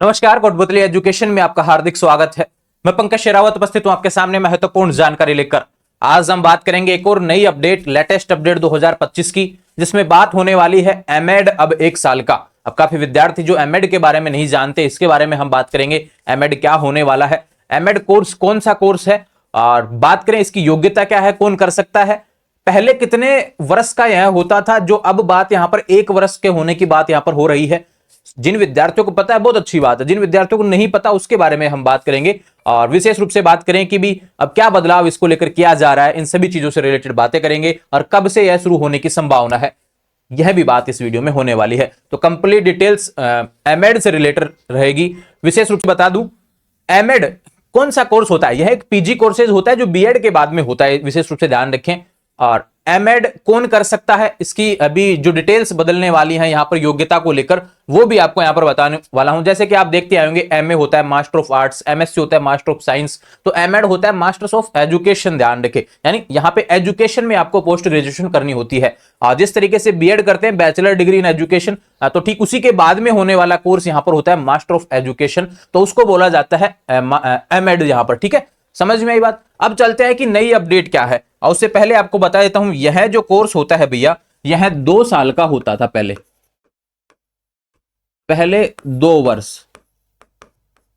नमस्कार, कोटबुतली एजुकेशन में आपका हार्दिक स्वागत है। मैं पंकज शेरावत उपस्थित हूं आपके सामने महत्वपूर्ण जानकारी लेकर। आज हम बात करेंगे एक और नई अपडेट, लेटेस्ट अपडेट 2025 की, जिसमें बात होने वाली है एमएड अब 1 साल का। अब काफी विद्यार्थी जो एमएड के बारे में नहीं जानते, इसके बारे में हम बात करेंगे। एमएड क्या होने वाला है, एमएड कोर्स कौन सा कोर्स है, और बात करें इसकी योग्यता क्या है, कौन कर सकता है, पहले कितने वर्ष का यह होता था, जो अब बात यहां पर 1 वर्ष के होने की बात यहां पर हो रही है। जिन विद्यार्थियों को पता है बहुत अच्छी बात है, जिन विद्यार्थियों को नहीं पता उसके बारे में हम बात करेंगे, और विशेष रूप से बात करें कि भी अब क्या बदलाव इसको लेकर किया जा रहा है, इन सभी चीजों से रिलेटेड बातें करेंगे और कब से यह शुरू होने की संभावना है, यह भी बात इस वीडियो में होने वाली है। तो कंप्लीट डिटेल्स एमएड से रिलेटेड रहेगी। विशेष रूप से बता दूं, एमएड कौन सा कोर्स होता है, यह एक पीजी कोर्सेज होता है जो बीएड के बाद में होता है, विशेष रूप से ध्यान रखें। और एमएड कौन कर सकता है, इसकी अभी जो डिटेल्स बदलने वाली हैं यहां पर योग्यता को लेकर, वो भी आपको यहां पर बताने वाला हूं। जैसे कि आप देखते आएंगे, एमए होता है मास्टर ऑफ आर्ट्स, एमएससी होता है मास्टर ऑफ साइंस, तो एमएड होता है मास्टर्स ऑफ एजुकेशन। ध्यान रखें, यानी यहां पे एजुकेशन में आपको पोस्ट ग्रेजुएशन करनी होती है। जिस तरीके से बीएड करते हैं बैचलर डिग्री इन एजुकेशन, तो ठीक उसी के बाद में होने वाला कोर्स यहां पर होता है मास्टर ऑफ एजुकेशन, तो उसको बोला जाता है एमएड यहां पर। ठीक है, समझ में आई बात। अब चलते हैं कि नई अपडेट क्या है, और उससे पहले आपको बता देता हूं, यह जो कोर्स होता है भैया, यह 2 साल का होता था पहले 2 वर्ष।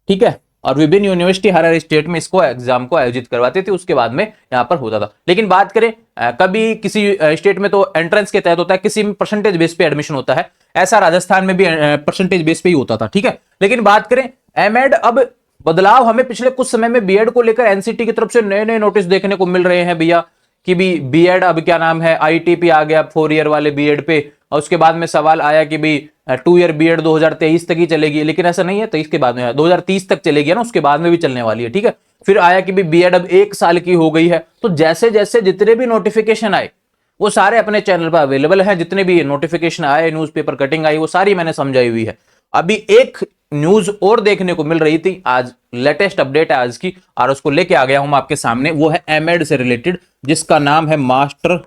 ठीक है, और विभिन्न यूनिवर्सिटी हर स्टेट में इसको एग्जाम को आयोजित करवाते थे, उसके बाद में यहां पर होता था। लेकिन बात करें, कभी किसी स्टेट में तो एंट्रेंस के तहत होता है, किसी में परसेंटेज बेस पे एडमिशन होता है, ऐसा राजस्थान में भी परसेंटेज बेस पे ही होता था। ठीक है, लेकिन बात करें एमएड, अब बदलाव हमें पिछले कुछ समय में बीएड को लेकर एनसीटी की तरफ से नए नए नोटिस देखने को मिल रहे हैं भैया, कि भी बीएड अब क्या नाम है, आईटीपी आ गया 4 ईयर वाले बीएड पे। और उसके बाद में सवाल आया कि भी 2 ईयर बीएड 2023 तक ही चलेगी, लेकिन ऐसा नहीं है, 23 के बाद में 2030 तक चलेगी ना, उसके बाद में भी चलने वाली है। ठीक है, फिर आया कि भी बीएड अब 1 साल की हो गई है। तो जैसे जैसे जितने भी नोटिफिकेशन आए वो सारे अपने चैनल पर अवेलेबल है, जितने भी नोटिफिकेशन आए, न्यूज़पेपर कटिंग आई, वो सारी मैंने समझाई हुई है। अभी एक न्यूज और देखने को मिल रही थी, आज लेटेस्ट अपडेट है आज की, और उसको लेके आ गया हूं मैं आपके सामने। वो है एमएड से रिलेटेड, जिसका नाम है मास्टर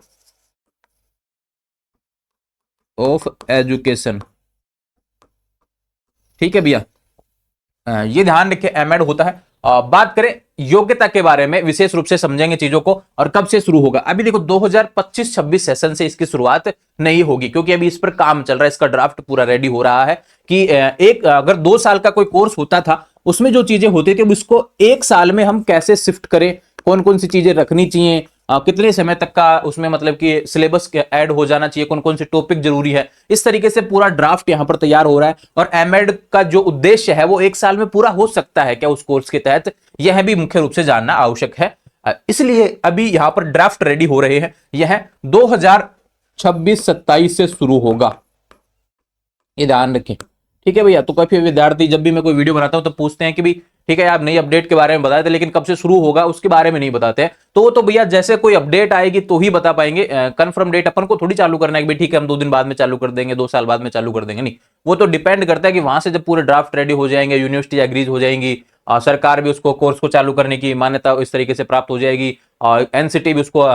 ऑफ एजुकेशन। ठीक है भैया, ये ध्यान रखें एमएड होता है। बात करें योग्यता के बारे में, विशेष रूप से समझेंगे चीजों को, और कब से शुरू होगा। अभी देखो 2025-26 सेशन से इसकी शुरुआत नहीं होगी, क्योंकि अभी इस पर काम चल रहा है, इसका ड्राफ्ट पूरा रेडी हो रहा है कि एक अगर 2 साल का कोई कोर्स होता था, उसमें जो चीजें होती थी उसको 1 साल में हम कैसे शिफ्ट करें, कौन कौन सी चीजें रखनी चाहिए, कितने समय तक का उसमें मतलब कि सिलेबस ऐड हो जाना चाहिए, कौन कौन से टॉपिक जरूरी है, इस तरीके से पूरा ड्राफ्ट यहां पर तैयार हो रहा है। और एमएड का जो उद्देश्य है वो 1 साल में पूरा हो सकता है क्या उस कोर्स के तहत, यह भी मुख्य रूप से जानना आवश्यक है। इसलिए अभी यहां पर ड्राफ्ट रेडी हो रहे हैं। यह 2026-27 से शुरू होगा, ये ध्यान रखें। ठीक है भैया, तो काफी विद्यार्थी जब भी मैं कोई वीडियो बनाता हूं तो पूछते हैं कि भी ठीक है आप नई अपडेट के बारे में बताए थे, लेकिन कब से शुरू होगा उसके बारे में नहीं बताते हैं। तो भैया जैसे कोई अपडेट आएगी तो ही बता पाएंगे। कंफर्म डेट अपन को थोड़ी चालू करना है कि ठीक है हम 2 दिन बाद में चालू कर देंगे, 2 साल बाद में चालू कर देंगे, नहीं। वो तो डिपेंड करता है कि वहां से जब पूरे ड्राफ्ट रेडी हो जाएंगे, यूनिवर्सिटी एग्रीज हो जाएंगी, सरकार भी उसको कोर्स को चालू करने की मान्यता इस तरीके से प्राप्त हो जाएगी, और एनसीटी भी उसको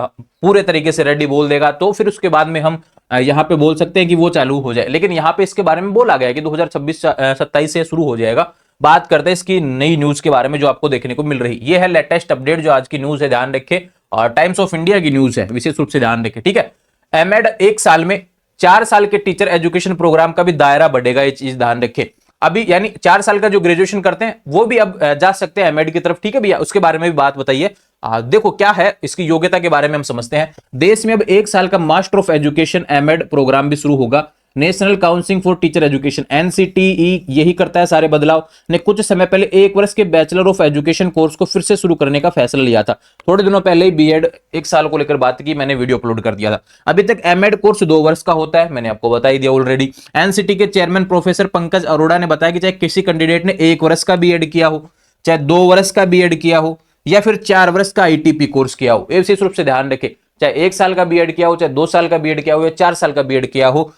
पूरे तरीके से रेडी बोल देगा, तो फिर उसके बाद में हम यहाँ पे बोल सकते हैं कि वो चालू हो जाए। लेकिन यहाँ पे इसके बारे में बोला गया है कि 2026-27 से शुरू हो जाएगा। बात करते हैं इसकी नई न्यूज के बारे में जो आपको देखने को मिल रही, ये है लेटेस्ट अपडेट जो आज की न्यूज है, ध्यान रखें, और टाइम्स ऑफ इंडिया की न्यूज है, विशेष रूप से ध्यान रखें। ठीक है, एमएड 1 साल में 4 साल के टीचर एजुकेशन प्रोग्राम का भी दायरा बढ़ेगा, ये चीज ध्यान रखें। अभी यानी 4 साल का जो ग्रेजुएशन करते हैं वो भी अब जा सकते हैं एमएड की तरफ। ठीक है भैया, उसके बारे में भी बात बताइए। देखो क्या है इसकी योग्यता के बारे में हम समझते हैं। देश में अब 1 साल का master of education MEd programme भी शुरू होगा। National council for teacher education NCTE यही करता है सारे बदलाव ने कुछ समय पहले 1 वर्ष के बैचलर ऑफ एजुकेशन कोर्स को फिर से शुरू करने का फैसला लिया था। थोड़े दिनों पहले ही बीएड 1 साल को लेकर बात की, मैंने वीडियो अपलोड कर दिया था। अभी तक एमएड कोर्स 2 वर्ष का होता है, मैंने आपको बता ही दिया ऑलरेडी। एनसीटी के चेयरमैन प्रोफेसर पंकज अरोड़ा ने बताया कि चाहे किसी कैंडिडेट ने 1 वर्ष का बीएड किया हो, चाहे 2 वर्ष का बीएड किया हो, या फिर 4 वर्ष का आईटीपी कोर्स किया हो, विशेष रूप से ध्यान रखें, चाहे 1 साल का बीएड किया हो, चाहे 2 साल का बीएड किया हो, या 4 साल का बीएड किया हो,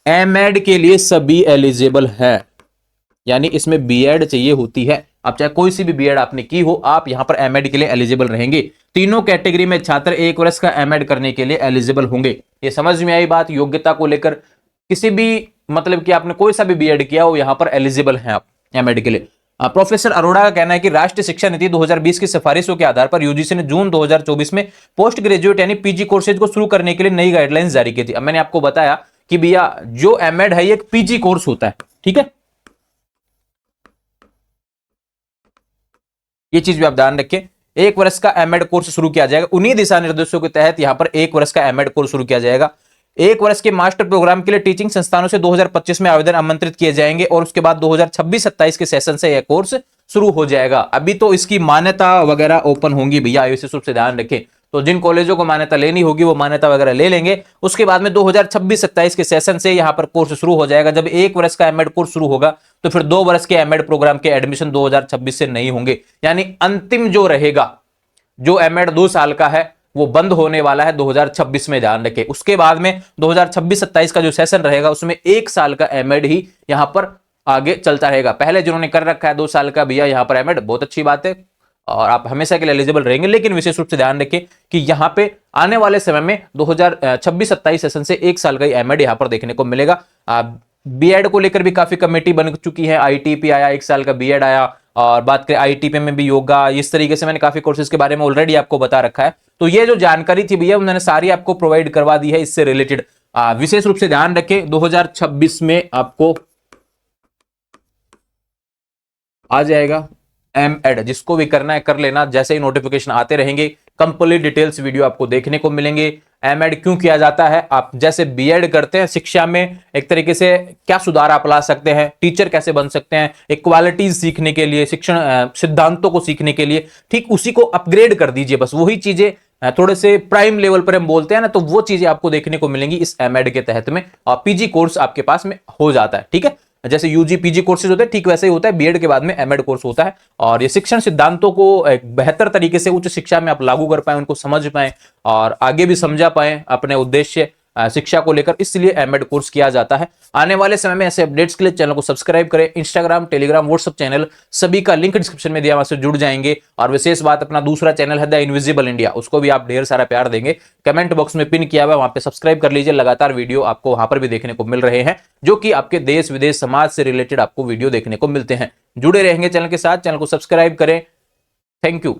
एमएड के लिए सभी एलिजिबल है। यानी इसमें बीएड चाहिए होती है, अब चाहे कोई सी भी बीएड आपने की हो, आप यहां पर एमएड के लिए एलिजिबल रहेंगे। तीनों कैटेगरी में छात्र 1 वर्ष का एमएड करने के लिए एलिजिबल होंगे। ये समझ में आई बात योग्यता को लेकर। किसी भी मतलब कि आपने कोई सा भी बीएड किया हो, यहां पर एलिजिबल हैं आप। एमएड के लिए। प्रोफेसर अरोड़ा का कहना है कि राष्ट्रीय शिक्षा नीति 2020 की सिफारिशों के आधार पर यूजीसी ने जून 2024 में पोस्ट ग्रेजुएट यानी पीजी कोर्सेज को शुरू करने के लिए नई गाइडलाइंस जारी की थी। अब मैंने आपको बताया कि भैया जो एमएड है ये एक पीजी कोर्स होता है, ठीक है, ये चीज भी आप ध्यान रखें। 1 वर्ष का एमएड कोर्स शुरू किया जाएगा, उन्हीं दिशा निर्देशों के तहत यहां पर 1 वर्ष का एमएड कोर्स शुरू किया जाएगा। 1 वर्ष के मास्टर प्रोग्राम के लिए टीचिंग संस्थानों से 2025 में आवेदन आमंत्रित किए जाएंगे और उसके बाद 2026-27 के सेशन से यह कोर्स शुरू हो जाएगा। अभी तो इसकी मान्यता वगैरह ओपन होंगी भैया, विशेष रूप से ध्यान रखें। तो जिन कॉलेजों को मान्यता लेनी होगी वो मान्यता वगैरह ले लेंगे। उसके बाद में 2026-27 के सेशन से यहां पर कोर्स शुरू हो जाएगा। जब 1 वर्ष का एमएड कोर्स शुरू होगा तो फिर 2 वर्ष के एमएड प्रोग्राम के एडमिशन 2026 से नहीं होंगे, यानी अंतिम जो रहेगा, जो एमएड 2 साल का है वो बंद होने वाला है 2026 में, ध्यान रखें। उसके बाद में 2026-27 का जो सेशन रहेगा उसमें 1 साल का एमएड ही यहां पर आगे चलता रहेगा। पहले जिन्होंने कर रखा है 2 साल का भैया यहां पर एमएड, बहुत अच्छी बात है और आप हमेशा के लिए एलिजिबल रहेंगे। लेकिन विशेष रूप से ध्यान रखें कि यहां पे आने वाले समय में 2026-27 सेशन से 1 साल का एमएड यहां पर देखने को मिलेगा। बीएड को लेकर भी काफी कमेटी बन चुकी है, आईटीपी आया, 1 साल का बीएड आया, और बात करें आईटीपी में भी योगा, इस तरीके से मैंने काफी कोर्सेज के बारे में ऑलरेडी आपको बता रखा है। तो ये जो जानकारी थी भैया उन्होंने सारी आपको प्रोवाइड करवा दी है इससे रिलेटेड। विशेष रूप से ध्यान रखें 2026 में आपको आ जाएगा एमएड, जिसको भी करना है कर लेना, जैसे ही नोटिफिकेशन आते रहेंगे कंप्लीट डिटेल्स वीडियो आपको देखने को मिलेंगे। एमएड क्यों किया जाता है, आप जैसे बीएड करते हैं शिक्षा में एक तरीके से क्या सुधार आप ला सकते हैं, टीचर कैसे बन सकते हैं, एक क्वालिटीज सीखने के लिए, शिक्षण सिद्धांतों को सीखने के लिए, ठीक उसी को अपग्रेड कर दीजिए। बस वही चीजें थोड़े से प्राइम लेवल पर हम बोलते हैं ना, तो वो चीजें आपको देखने को मिलेंगी इस एमएड के तहत में, और पीजी कोर्स आपके पास में हो जाता है। ठीक है, जैसे यूजी पीजी कोर्सेज होते हैं ठीक वैसे ही होता है, बीएड के बाद में एमएड कोर्स होता है। और ये शिक्षण सिद्धांतों को एक बेहतर तरीके से उच्च शिक्षा में आप लागू कर पाए, उनको समझ पाए और आगे भी समझा पाए अपने उद्देश्य शिक्षा को लेकर, इसलिए एमएड कोर्स किया जाता है। आने वाले समय में ऐसे अपडेट्स के लिए चैनल को सब्सक्राइब करें। इंस्टाग्राम, टेलीग्राम, व्हाट्सएप चैनल सभी का लिंक डिस्क्रिप्शन में दिया, वहां से जुड़ जाएंगे। और विशेष बात, अपना दूसरा चैनल है द इनविजिबल इंडिया, उसको भी आप ढेर सारा प्यार देंगे, कमेंट बॉक्स में पिन किया हुआ है, वहां पे सब्सक्राइब कर लीजिए। लगातार वीडियो आपको वहां पर भी देखने को मिल रहे हैं, जो कि आपके देश विदेश समाज से रिलेटेड आपको वीडियो देखने को मिलते हैं। जुड़े रहेंगे चैनल के साथ, चैनल को सब्सक्राइब करें। Thank you.